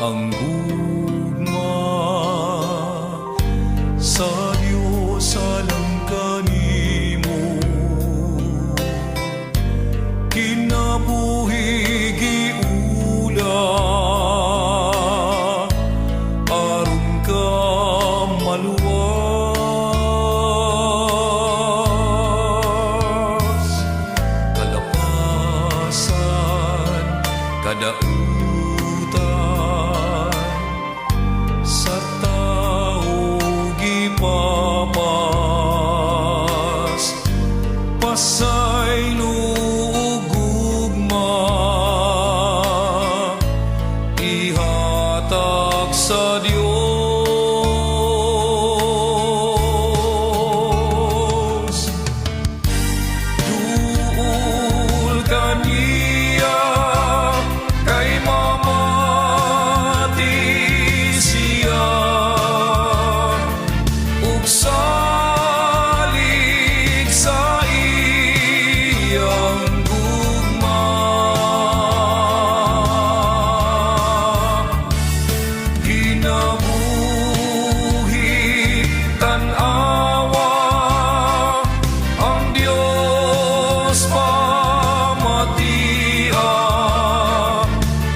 ang gugma sa Diyos alang kanimo kinabuhi giula aron ka maluwas kalapasan kadautan sa tao gipapas pasay lugugma ihatag sa Dios duol kaniya kay mamati siya ug salig sa iyang gugma ginabuhi tan-awa ang Dios pamatia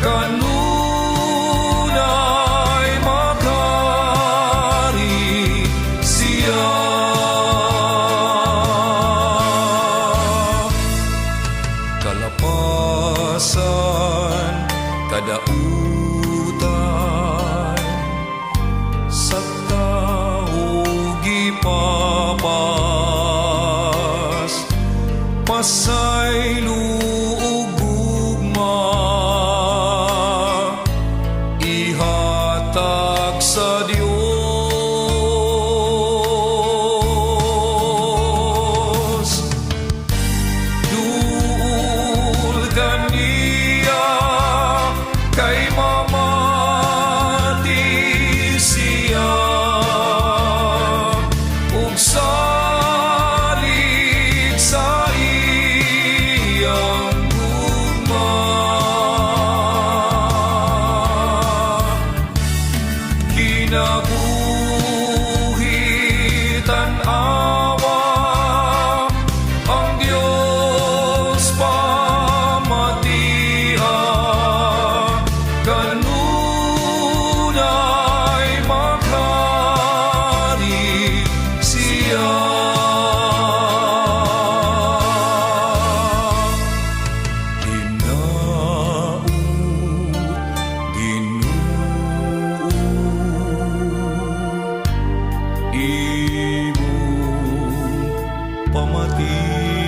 kanunay makari siya kalapasan kadautan sa tao gipapas pasay lugugma ihatag sa Dios duol kaniya kay mamati siya ug salig sa iyang gugma kinabuhi tan-awa ang Dios pamatia kanunay makari siya hinaut Ginoo imong pamati